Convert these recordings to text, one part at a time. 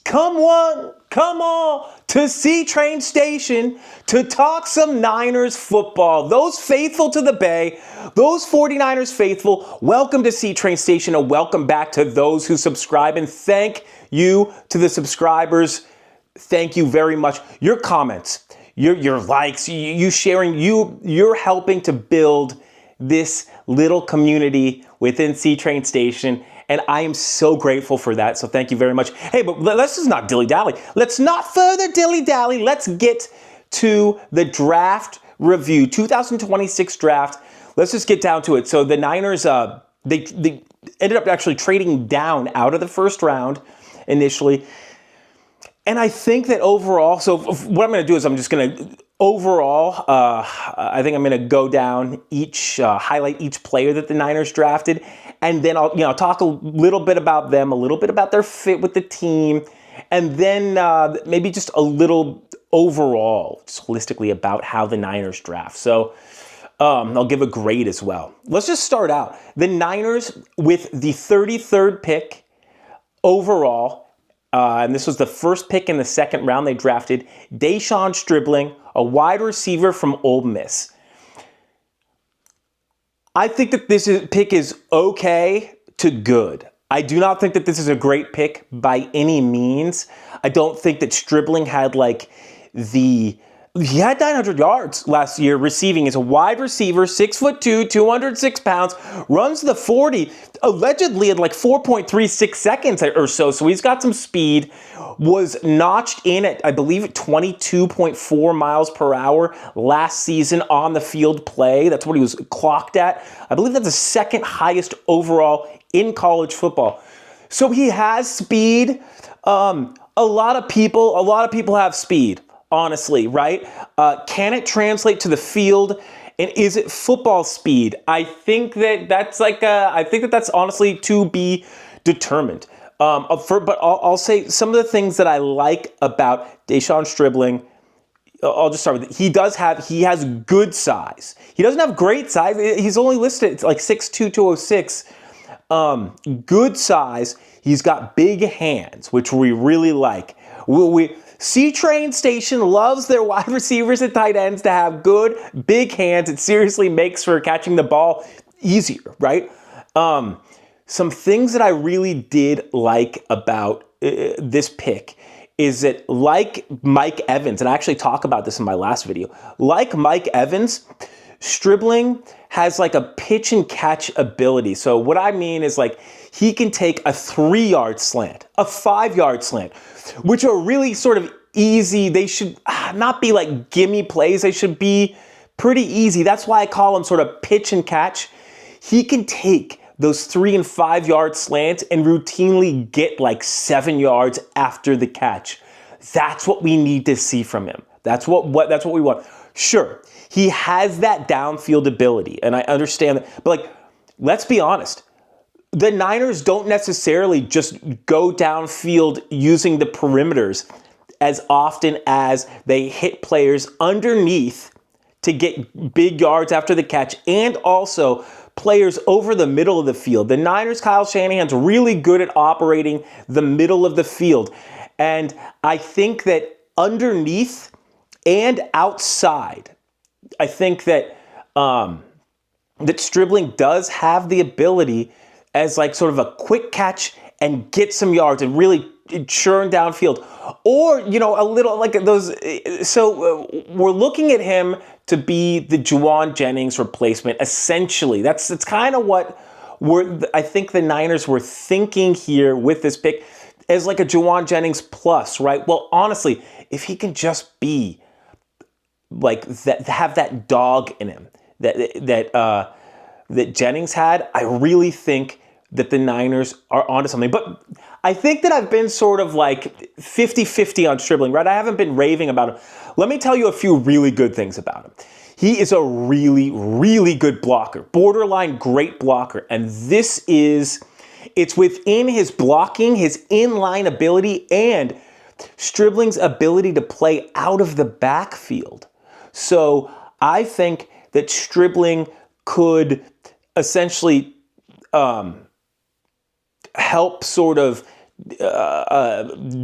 come on to C-Train Station to talk some Niners football. Those faithful to the Bay, those 49ers faithful, welcome to C-Train Station and welcome back to those who subscribe. And thank you to the subscribers. Thank you very much. Your comments, your likes, you sharing, you're helping to build this little community within C-Train Station. And I am so grateful for that. So thank you very much. Hey, but let's just not dilly-dally. Let's not further dilly-dally. Let's get to the draft review, 2026 draft. Let's just get down to it. So the Niners, they ended up actually trading down out of the first round initially. And I think that overall, so what I'm going to do is I'm just going to, overall, I think I'm going to go down highlight each player that the Niners drafted. And then I'll talk a little bit about them, a little bit about their fit with the team, and then maybe just a little overall, just holistically about how the Niners draft. So I'll give a grade as well. Let's just start out. The Niners with the 33rd pick overall, and this was the first pick in the second round, they drafted Deshaun Stribling, a wide receiver from Ole Miss. I think that this pick is okay to good. I do not think that this is a great pick by any means. I don't think that Stribling had he had 900 yards last year receiving. He's a wide receiver, 6'2", 206 pounds, runs the 40, allegedly in 4.36 seconds or so. So he's got some speed, was notched in at, I believe, 22.4 miles per hour last season on the field play. That's what he was clocked at. I believe that's the second highest overall in college football. So he has speed. A lot of people have speed. Honestly, right? Can it translate to the field? And is it football speed? I think that's that's honestly to be determined. But I'll say some of the things that I like about Deshaun Stribling. I'll just start with it. He has good size. He doesn't have great size. He's only listed, it's 6'2", 206. Good size. He's got big hands, which we really like. C-Train Station loves their wide receivers and tight ends to have good, big hands. It seriously makes for catching the ball easier, right? Some things that I really did like about this pick is that, like Mike Evans, and I actually talk about this in my last video, like Mike Evans, Stribling has a pitch and catch ability. So what I mean is he can take a 3-yard slant, a 5-yard slant, which are really sort of easy. They should not be gimme plays. They should be pretty easy. That's why I call them sort of pitch and catch. He can take those 3- and 5-yard slants and routinely get 7 yards after the catch. That's what we need to see from him. That's what we want. Sure, he has that downfield ability, and I understand that. But let's be honest. The Niners don't necessarily just go downfield using the perimeters as often as they hit players underneath to get big yards after the catch, and also players over the middle of the field. The Niners, Kyle Shanahan's really good at operating the middle of the field. And I think that underneath and outside, I think that that Stribling does have the ability as sort of a quick catch and get some yards and really churn downfield. Or, a little those. So we're looking at him to be the Juwan Jennings replacement, essentially. That's kind of what I think the Niners were thinking here with this pick, as a Juwan Jennings plus, right? Well, honestly, if he can just be that, have that dog in him that Jennings had, I really think that the Niners are onto something. But I think that I've been sort of 50-50 on Stribling, right? I haven't been raving about him. Let me tell you a few really good things about him. He is a really, really good blocker, borderline great blocker. And it's within his blocking, his inline ability, and Stribling's ability to play out of the backfield. So I think that Stribling could essentially help sort of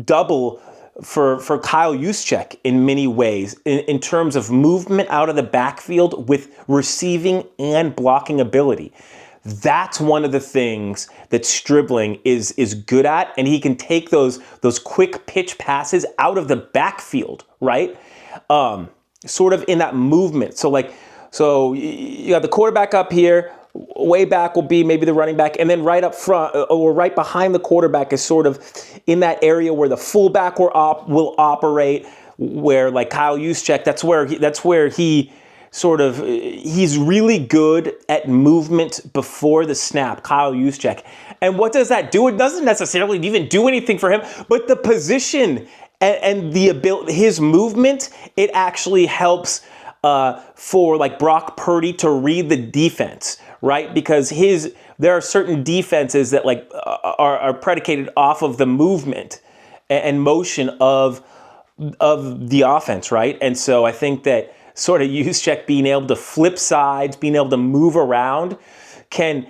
double for Kyle Juszczyk in many ways in terms of movement out of the backfield with receiving and blocking ability. That's one of the things that Stribling is good at, and he can take those quick pitch passes out of the backfield, right? Sort of in that movement. So you got the quarterback up here. Way back will be maybe the running back, and then right up front or right behind the quarterback is sort of in that area where the fullback will operate. Where like Kyle Juszczyk, that's where he sort of, he's really good at movement before the snap, Kyle Juszczyk. And what does that do? It doesn't necessarily even do anything for him, but the position and the ability, his movement, it actually helps for like Brock Purdy to read the defense, right? Because there are certain defenses that like are predicated off of the movement and motion of the offense, right? And so I think that sort of Juszczyk being able to flip sides, being able to move around, can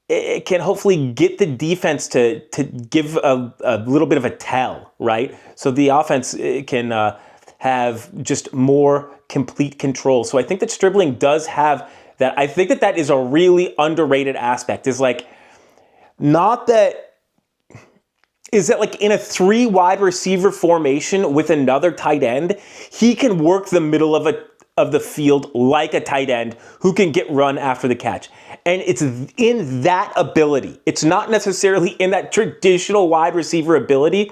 hopefully get the defense to give a little bit of a tell, right? So the offense can have just more complete control. So I think that Stribling does have that. I think that is a really underrated aspect. Is like like in a 3 wide receiver formation with another tight end, he can work the middle of the field like a tight end who can get run after the catch. And it's in that ability. It's not necessarily in that traditional wide receiver ability.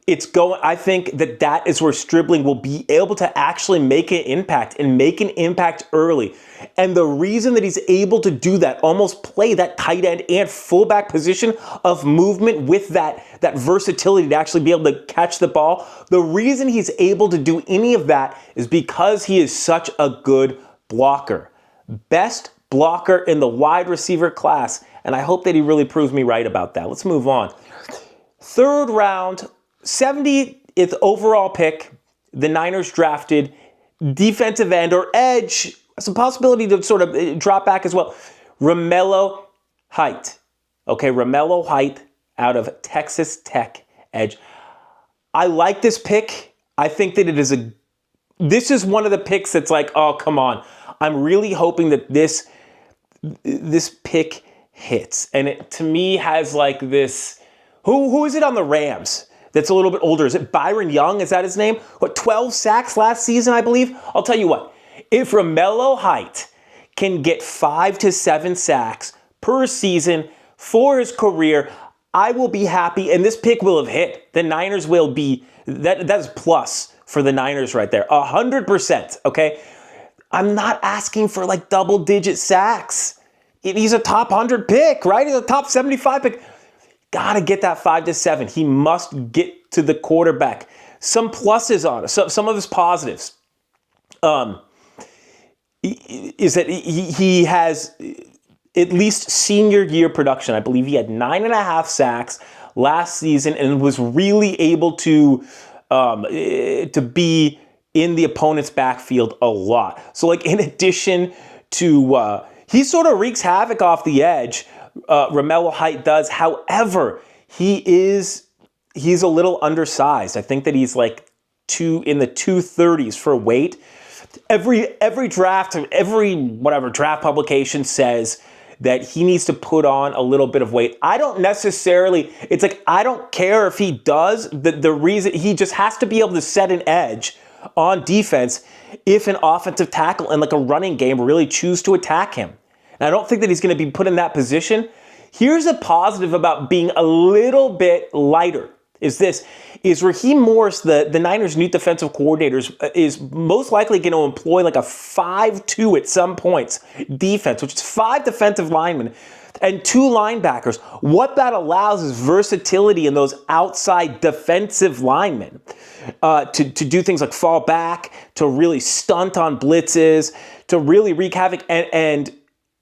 I think that is where Stribling will be able to actually make an impact and make an impact early. And the reason that he's able to do that, almost play that tight end and fullback position of movement with that versatility to actually be able to catch the ball, the reason he's able to do any of that is because he is such a good blocker. Best blocker in the wide receiver class. And I hope that he really proves me right about that. Let's move on. 3rd round, 70th overall pick, the Niners drafted defensive end or edge, some possibility to sort of drop back as well, Romello Height. Okay, Romello Height out of Texas Tech, edge. I like this pick. I think that this is one of the picks that's like, oh, come on. I'm really hoping that this pick hits. And it, to me, has like this, who is it on the Rams that's a little bit older? Is it Byron Young? Is that his name? 12 sacks last season, I believe? I'll tell you what, if Romello Height can get 5 to 7 sacks per season for his career, I will be happy, and this pick will have hit. The Niners will be, that's plus for the Niners right there, 100%, okay? I'm not asking for like double-digit sacks. He's a top 100 pick, right? He's a top 75 pick. Gotta get that 5 to 7. He must get to the quarterback. Some pluses on it, some of his positives is that he has at least senior year production. I believe he had 9.5 sacks last season and was really able to be in the opponent's backfield a lot. So like in addition to, he sort of wreaks havoc off the edge, Romello Height does. However, he's a little undersized. I think that he's like in the 230s for weight. Every draft, draft publication says that he needs to put on a little bit of weight. I don't care if he does. The reason, he just has to be able to set an edge on defense if an offensive tackle and like a running game really choose to attack him. And I don't think that he's going to be put in that position. Here's a positive about being a little bit lighter. Is Raheem Morris, the Niners' new defensive coordinator, is most likely going to employ like a 5-2 at some points defense, which is 5 defensive linemen and 2 linebackers. What that allows is versatility in those outside defensive linemen to do things like fall back, to really stunt on blitzes, to really wreak havoc. And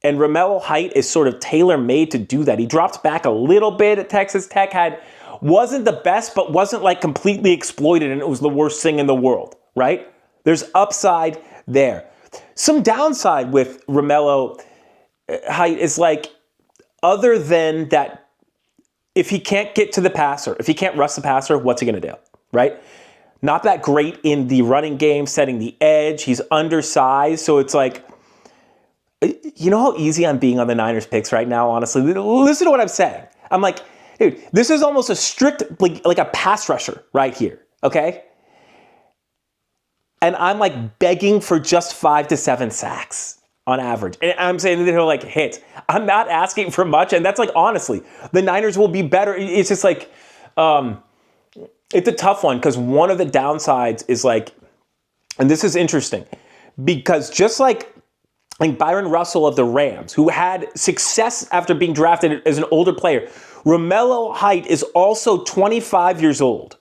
Romello Height is sort of tailor-made to do that. He dropped back a little bit at Texas Tech, wasn't the best, but wasn't like completely exploited and it was the worst thing in the world, right? There's upside there. Some downside with Romello Height is like, other than that if he can't get to the passer, if he can't rush the passer, what's he going to do, right? Not that great in the running game, setting the edge. He's undersized, so it's like, you know how easy I'm being on the Niners picks right now, honestly? Listen to what I'm saying. I'm like, dude, this is almost a strict, like a pass rusher right here, okay? And I'm like begging for just 5 to 7 sacks on average. And I'm saying that he'll like hit. I'm not asking for much, and that's like, honestly, the Niners will be better. It's just like, it's a tough one because one of the downsides is like, and this is interesting, because just like Byron Russell of the Rams, who had success after being drafted as an older player, Romello Height is also 25 years old.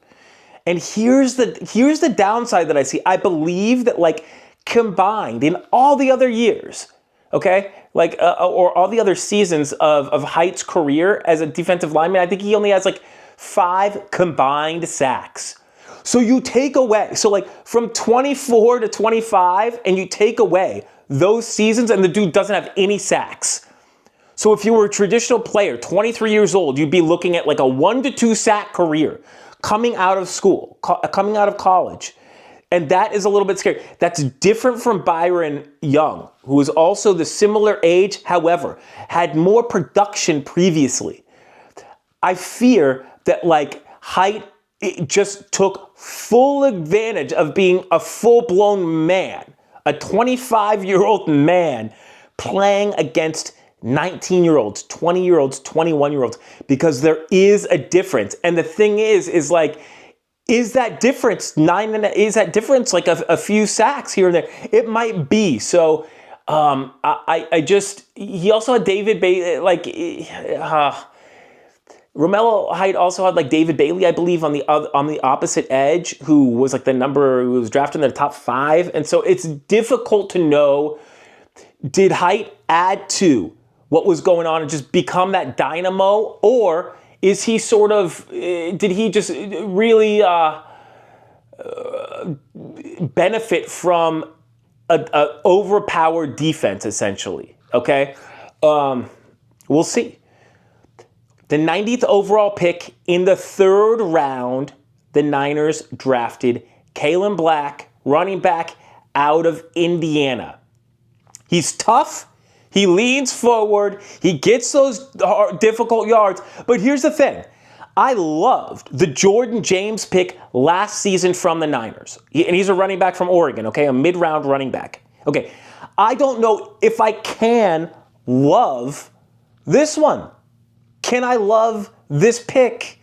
And here's the downside that I see. I believe that like combined in all the other years, okay, like or all the other seasons of Height's career as a defensive lineman, I think he only has like 5 combined sacks. So you take away, so like from 24 to 25, and you take away those seasons, and the dude doesn't have any sacks. So if you were a traditional player, 23 years old, you'd be looking at like a 1 to 2 sack career coming out of school, coming out of college. And that is a little bit scary. That's different from Byron Young, who was also the similar age, however, had more production previously. I fear that like Height just took full advantage of being a full-blown man, a 25-year-old man playing against 19-year-olds, 20-year-olds, 21-year-olds, because there is a difference. And the thing is like, is that difference like a few sacks here and there? It might be. So he also had David Bailey, like Romello Height also had like David Bailey, I believe, on the opposite edge, who was like who was drafted in the top 5. And so it's difficult to know, did Height add to what was going on and just become that dynamo, or is he sort of, did he just really benefit from a overpowered defense, essentially? Okay, we'll see. The 90th overall pick in the 3rd round, the Niners drafted Kaelon Black, running back out of Indiana. He's tough. He leans forward. He gets those difficult yards. But here's the thing. I loved the Jordan James pick last season from the Niners. And he's a running back from Oregon, okay? A mid-round running back. Okay, I don't know if I can love this one. Can I love this pick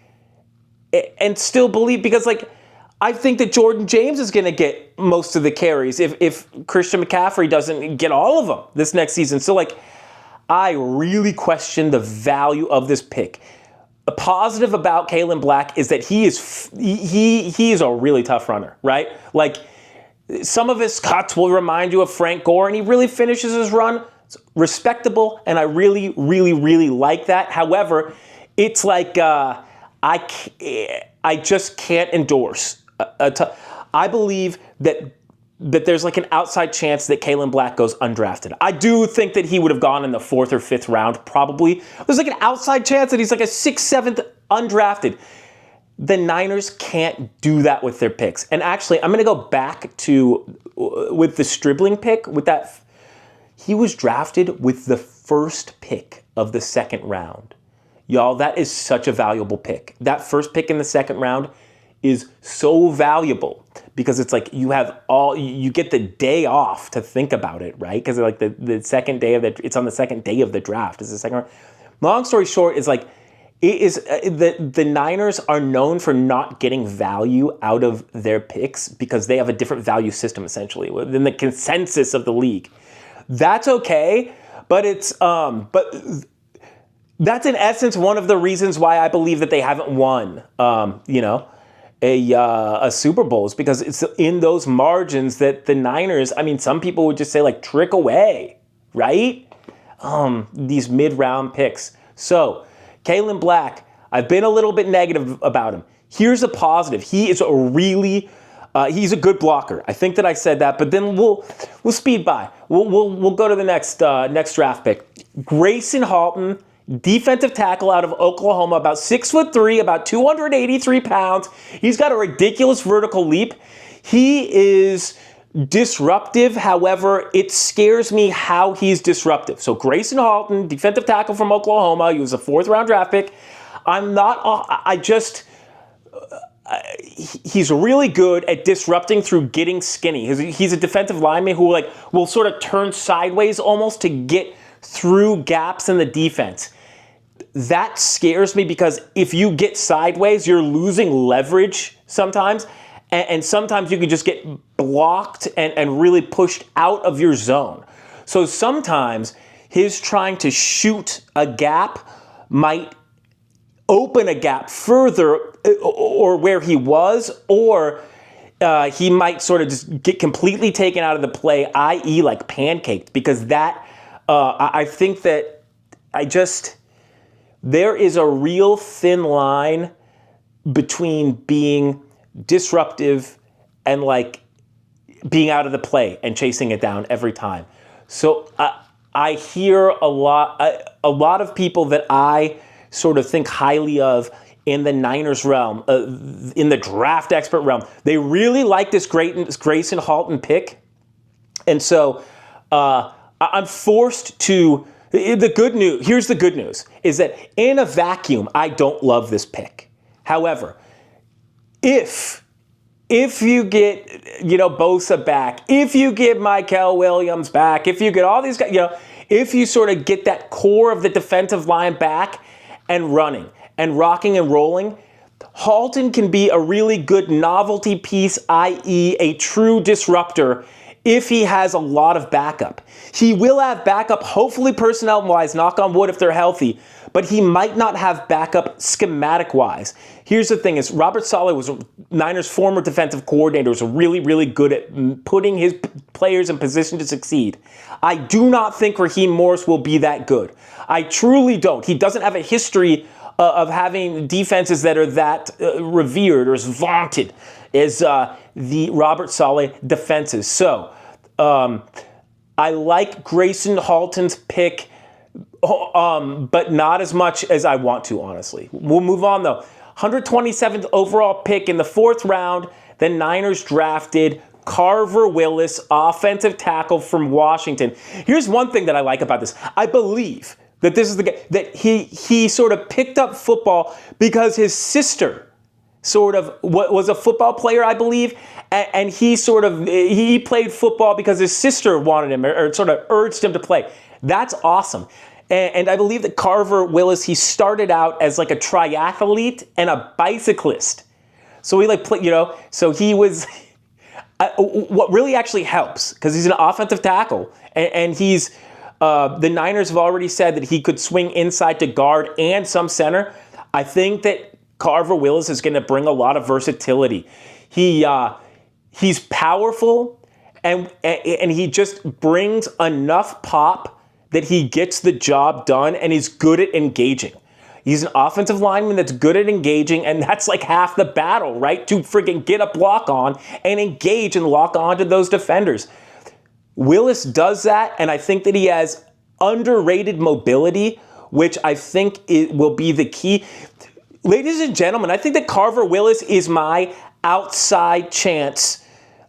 and still believe? Because like, I think that Jordan James is going to get most of the carries if Christian McCaffrey doesn't get all of them this next season. So like, I really question the value of this pick. A positive about Kaelon Black is that he is a really tough runner, right? Like, some of his cuts will remind you of Frank Gore, and he really finishes his run. It's respectable, and I really, really, really like that. However, it's like I just can't endorse. I believe that there's like an outside chance that Kaelon Black goes undrafted. I do think that he would have gone in the 4th or 5th round, probably. There's like an outside chance that he's like a 6th, 7th undrafted. The Niners can't do that with their picks. And actually, I'm going to go back to with the Stribling pick. With that, he was drafted with the 1st pick of the 2nd round. Y'all, that is such a valuable pick. That 1st pick in the 2nd round is so valuable because it's like you get the day off to think about it, right? Because like the second day it's on the 2nd day of the draft. Is the 2nd round. Long story short is like, it is the Niners are known for not getting value out of their picks because they have a different value system essentially than the consensus of the league. That's okay, but it's that's in essence one of the reasons why I believe that they haven't won a Super Bowl, is because it's in those margins that the Niners, I mean, some people would just say like trick away, right? These mid-round picks. So Kaelon Black, I've been a little bit negative about him. Here's a positive. He is he's a good blocker. I think that I said that, but then we'll speed by. We'll go to the next draft pick. Gracen Halton defensive tackle out of Oklahoma, about 6'3", about 283 pounds. He's got a ridiculous vertical leap. He is disruptive. However, it scares me how he's disruptive. So Gracen Halton, defensive tackle from Oklahoma. He was a 4th-round draft pick. He's really good at disrupting through getting skinny. He's a defensive lineman who will sort of turn sideways almost to get through gaps in the defense. That scares me because if you get sideways, you're losing leverage sometimes. And sometimes you can just get blocked and really pushed out of your zone. So sometimes his trying to shoot a gap might open a gap further or where he was, or he might sort of just get completely taken out of the play, i.e. like pancaked, because that, I think that there is a real thin line between being disruptive and like being out of the play and chasing it down every time. So I hear a lot of people that I sort of think highly of in the Niners realm, in the draft expert realm. They really like this Gracen Halton pick. And so I'm forced to, here's the good news, is that in a vacuum, I don't love this pick. However, if you get, Bosa back, if you get Michael Williams back, if you get all these guys, if you sort of get that core of the defensive line back and running and rocking and rolling, Halton can be a really good novelty piece, i.e. a true disruptor, if he has a lot of backup. He will have backup, hopefully personnel-wise, knock on wood if they're healthy, but he might not have backup schematic-wise. Here's the thing is, Robert Saleh was Niners' former defensive coordinator, was really, really good at putting his players in position to succeed. I do not think Raheem Morris will be that good. I truly don't. He doesn't have a history of having defenses that are that revered or as vaunted as the Robert Saleh defenses. So, I like Gracen Halton's pick, but not as much as I want to, honestly. We'll move on, though. 127th overall pick in the 4th round, the Niners drafted Carver Willis, offensive tackle from Washington. Here's one thing that I like about this. I believe that this is the guy that he sort of picked up football because his sister sort of was a football player, I believe, and he played football because his sister wanted him or sort of urged him to play. That's awesome. And I believe that Carver Willis, he started out as like a triathlete and a bicyclist. So he so he was, what really actually helps, because he's an offensive tackle, and he's, the Niners have already said that he could swing inside to guard and some center. I think that Carver Willis is going to bring a lot of versatility. He's powerful, and he just brings enough pop that he gets the job done, and he's good at engaging. He's an offensive lineman that's good at engaging, and that's like half the battle, right? To friggin' get a block on and engage and lock on to those defenders. Willis does that, and I think that he has underrated mobility, which I think it will be the key. Ladies and gentlemen, I think that Carver Willis is my outside chance.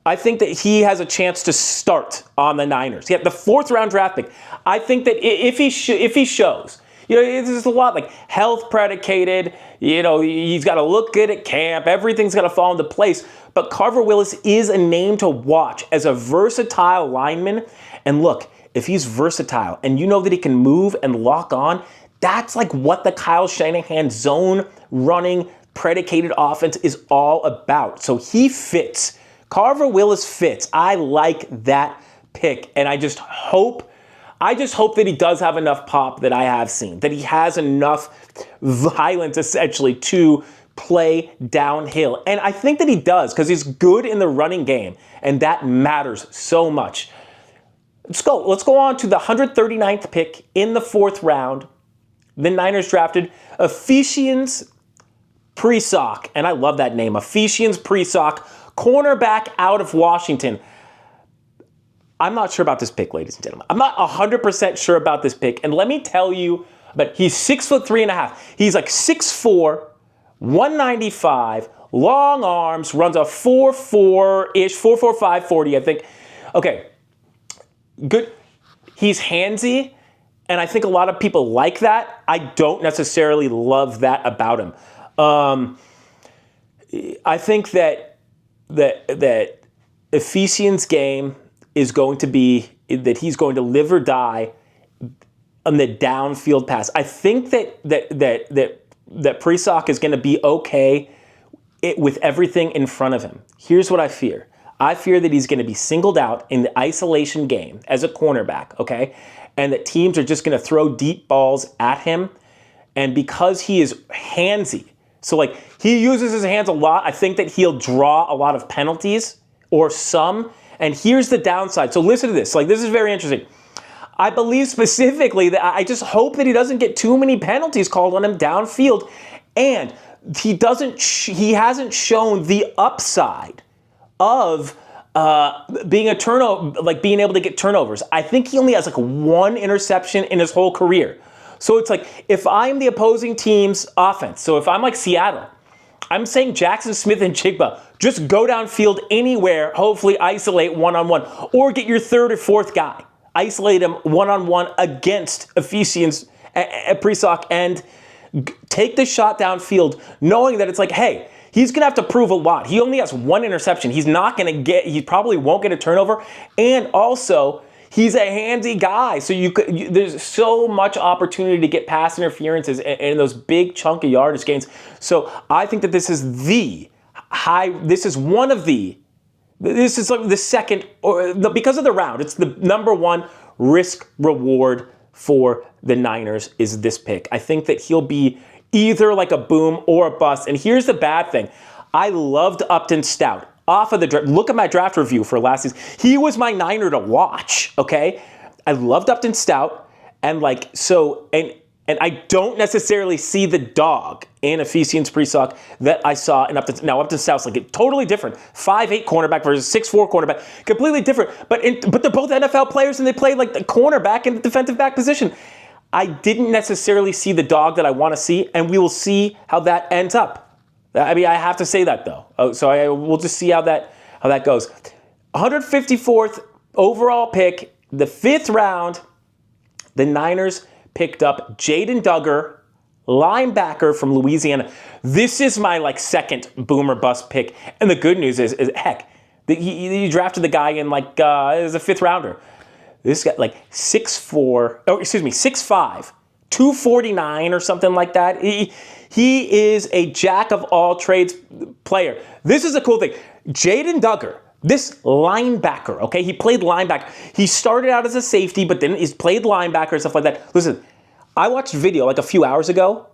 I think that he has a chance to start on the Niners. He had the 4th round draft pick. I think that if he shows, there's a lot like health predicated, he's got to look good at camp, everything's got to fall into place. But Carver Willis is a name to watch as a versatile lineman. And look, if he's versatile and you know that he can move and lock on, that's like what the Kyle Shanahan zone running predicated offense is all about. So he fits. Carver Willis fits. I like that pick, and I just hope that he does have enough pop that I have seen, that he has enough violence essentially to play downhill. And I think that he does, because he's good in the running game, and that matters so much. Let's go on to the 139th pick in the 4th round. The Niners drafted Ephesians Presock, and I love that name, Ephesians Presock, cornerback out of Washington. I'm not sure about this pick, ladies and gentlemen. I'm not 100% sure about this pick, and let me tell you but he's 6'3.5". He's like 6'4", 195, long arms, runs a 4.4-ish, 4.45 40, I think. Okay, good. He's handsy, and I think a lot of people like that. I don't necessarily love that about him. I think that Efesian's game is going to be that he's going to live or die on the downfield pass. I think that Prisock is going to be okay with everything in front of him. Here's what I fear. I fear that he's going to be singled out in the isolation game as a cornerback, okay? And that teams are just going to throw deep balls at him. And because he is handsy, so like he uses his hands a lot, I think that he'll draw a lot of penalties or some. And here's the downside. So listen to this. Like, this is very interesting. I believe specifically that I just hope that he doesn't get too many penalties called on him downfield. And he hasn't shown the upside of being a turnover, like being able to get turnovers. I think he only has like one interception in his whole career. So it's like, if I'm the opposing team's offense, so if I'm like Seattle, I'm saying Jackson Smith and Chigba, just go downfield anywhere, hopefully isolate one-on-one, or get your third or fourth guy. Isolate him one-on-one against Efesian's Prisock and take the shot downfield, knowing that it's like, hey, he's going to have to prove a lot. He only has one interception. He probably won't get a turnover. And also, he's a handy guy. So there's so much opportunity to get pass interferences and those big chunk of yardage gains. So I think that this is like the second, because of the round, it's the number one risk reward for the Niners is this pick. I think that he'll be either like a boom or a bust. And here's the bad thing. I loved Upton Stout off of the draft. Look at my draft review for last season. He was my Niner to watch, okay? I loved Upton Stout. And like, so, and I don't necessarily see the dog in Efesian's Prisock that I saw in Upton. Now, Upton Stout's like totally different. 5'8" cornerback versus 6'4" cornerback. Completely different. But they're both NFL players and they play like the cornerback and the defensive back position. I didn't necessarily see the dog that I want to see, and we will see how that ends up. I mean, I have to say that, though. We'll just see how that goes. 154th overall pick, the 5th round, the Niners picked up Jaden Duggar, linebacker from Louisiana. This is my like second boomer bust pick, and the good news is heck, he drafted the guy in like as a 5th rounder. This guy like 6'5", 249 or something like that. He is a jack of all trades player. This is a cool thing. Jaden Duggar, this linebacker, okay? He played linebacker. He started out as a safety, but then he's played linebacker and stuff like that. Listen, I watched video like a few hours ago.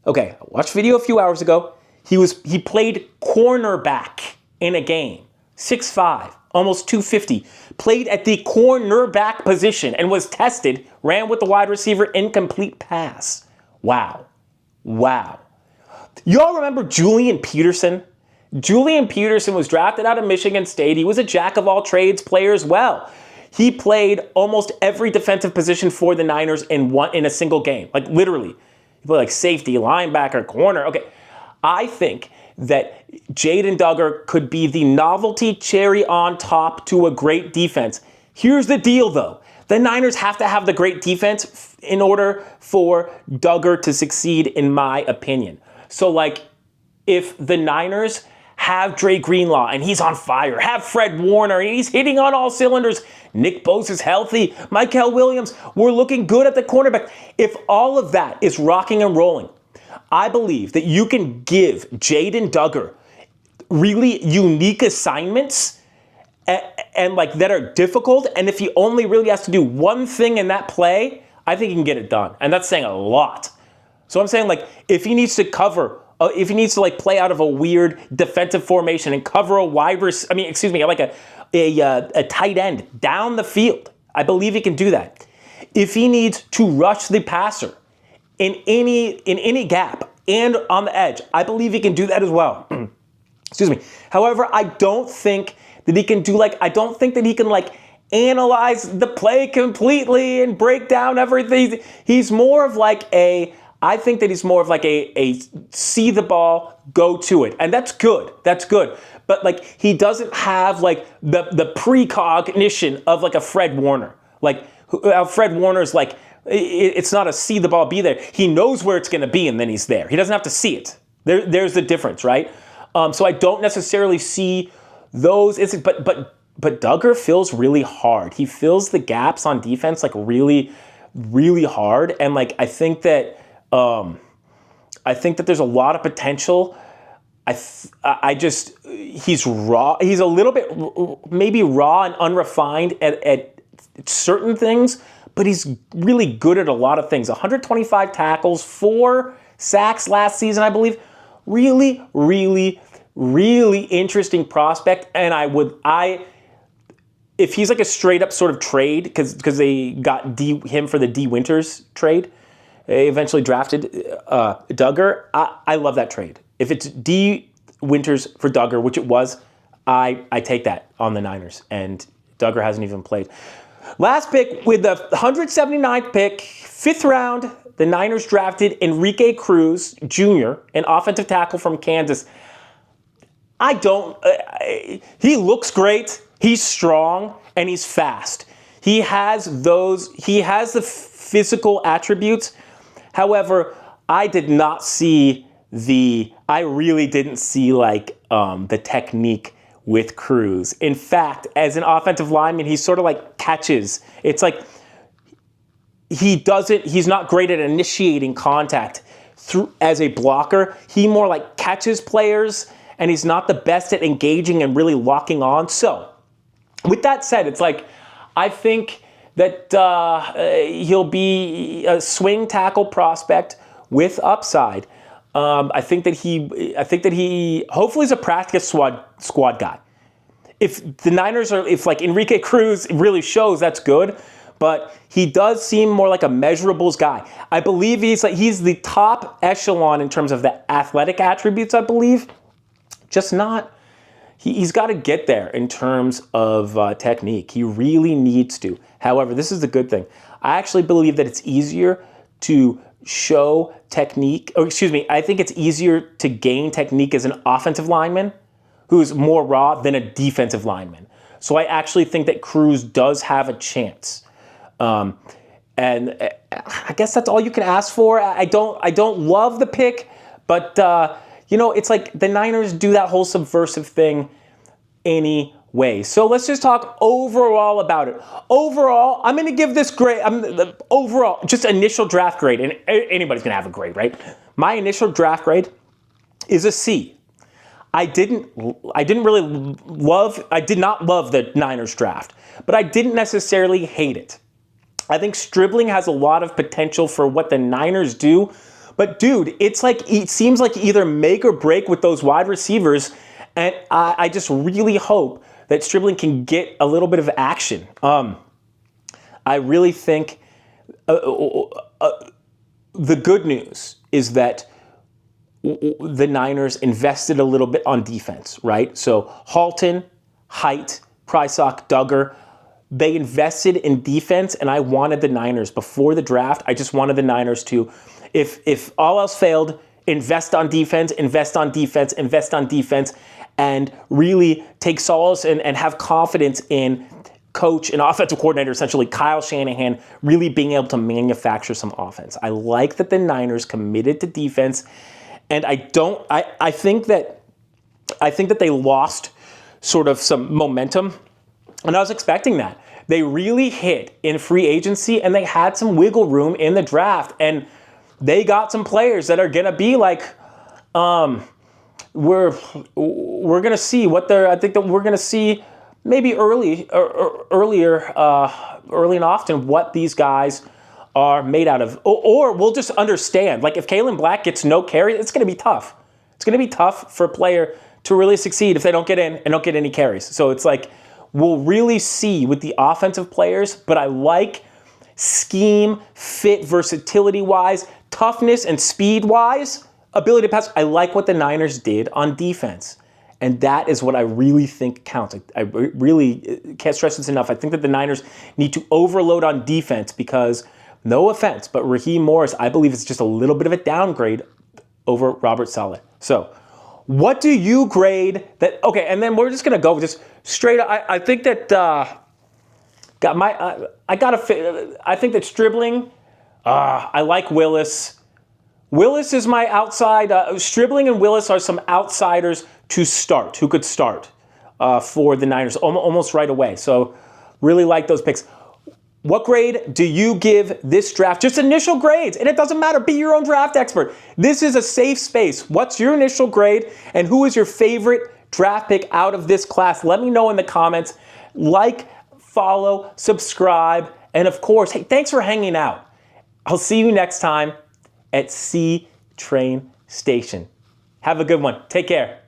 Okay, I watched video a few hours ago. He played cornerback in a game. 6'5", almost 250. Played at the cornerback position and was tested, ran with the wide receiver, incomplete pass. Wow. Y'all remember Julian Peterson? Julian Peterson was drafted out of Michigan State. He was a jack of all trades player as well. He played almost every defensive position for the Niners in a single game. Like literally. He played like safety, linebacker, corner. Okay. I think that Jaden Duggar could be the novelty cherry on top to a great defense. Here's the deal, though. The Niners have to have the great defense in order for Duggar to succeed, in my opinion. So, like, if the Niners have Dre Greenlaw and he's on fire, have Fred Warner and he's hitting on all cylinders, Nick Bosa is healthy, Michael Williams, we're looking good at the cornerback. If all of that is rocking and rolling, I believe that you can give Jaden Duggar really unique assignments and like that are difficult. And if he only really has to do one thing in that play, I think he can get it done. And that's saying a lot. So I'm saying like if he needs to cover, if he needs to like play out of a weird defensive formation and cover a like a tight end down the field, I believe he can do that. If he needs to rush the passer in any gap and on the edge, I believe he can do that as well. Excuse me. However, I don't think that he can analyze the play completely and break down everything. He's more of like I think that he's more of like a see the ball, go to it. And that's good. That's good. But like he doesn't have like the precognition of like a Fred Warner. Like Fred Warner's like, it's not a see the ball, be there. He knows where it's going to be and then he's there. He doesn't have to see it. There's the difference, right? So I don't necessarily see those. But Duggar fills really hard. He fills the gaps on defense like really, really hard. And like I think that there's a lot of potential. He's raw. He's a little bit maybe raw and unrefined at certain things, but he's really good at a lot of things. 125 tackles, 4 sacks last season, I believe. Really, really, really interesting prospect. And if he's like a straight up sort of trade, because they got him for the D Winters trade, they eventually drafted Duggar. I love that trade. If it's D Winters for Duggar, which it was, I take that on the Niners. And Duggar hasn't even played. Last pick with the 179th pick, 5th round, the Niners drafted Enrique Cruz Jr., an offensive tackle from Kansas. He looks great. He's strong and he's fast. He has the physical attributes. However, I really didn't see like the technique with Cruz. In fact, as an offensive lineman, he sort of like catches. It's like he's not great at initiating contact as a blocker. He more like catches players, and he's not the best at engaging and really locking on. So with that said, it's like, I think that he'll be a swing tackle prospect with upside. I think that he hopefully is a practice squad guy. If the Niners if like Enrique Cruz really shows, that's good. But he does seem more like a measurables guy. I believe he's the top echelon in terms of the athletic attributes, I believe. Just not, he's got to get there in terms of technique. He really needs to. However, this is the good thing. I actually believe that it's easier to show technique, I think it's easier to gain technique as an offensive lineman who's more raw than a defensive lineman. So I actually think that Cruz does have a chance. And I guess that's all you can ask for. I don't love the pick, but it's like the Niners do that whole subversive thing anyway. So let's just talk overall about it. Overall, I'm going to give this grade. Overall, just initial draft grade, and anybody's going to have a grade, right? My initial draft grade is a C. I did not love the Niners draft, but I didn't necessarily hate it. I think Stribling has a lot of potential for what the Niners do, but dude, it seems like either make or break with those wide receivers, and I just really hope that Stribling can get a little bit of action. I really think the good news is that the Niners invested a little bit on defense, right? So Halton, Height, Prysock, Duggar, they invested in defense, and I wanted the Niners before the draft. I just wanted the Niners to, if all else failed, invest on defense, and really take solace and have confidence in coach and offensive coordinator, essentially Kyle Shanahan, really being able to manufacture some offense. I like that the Niners committed to defense, and I think that they lost sort of some momentum, and I was expecting that. They really hit in free agency, and they had some wiggle room in the draft, and they got some players that are gonna be like, we're gonna see what they're. I think that we're gonna see maybe early and often what these guys are made out of, or we'll just understand. Like if Kaelon Black gets no carry, it's gonna be tough. It's gonna be tough for a player to really succeed if they don't get in and don't get any carries. So it's like, we'll really see with the offensive players, but I like scheme, fit, versatility-wise, toughness and speed-wise, ability to pass. I like what the Niners did on defense. And that is what I really think counts. I really can't stress this enough. I think that the Niners need to overload on defense because, no offense, but Raheem Morris, I believe, is just a little bit of a downgrade over Robert Saleh. So what do you grade that? Okay, and then we're just going to go just straight up. I think that I think that Stribling, I like Willis. Willis is my outside. Stribling and Willis are some outsiders to start, who could start for the Niners almost right away. So really like those picks. What grade do you give this draft? Just initial grades, and it doesn't matter. Be your own draft expert. This is a safe space. What's your initial grade, and who is your favorite draft pick out of this class? Let me know in the comments. Like, follow, subscribe, and of course, hey, thanks for hanging out. I'll see you next time at C Train Station. Have a good one. Take care.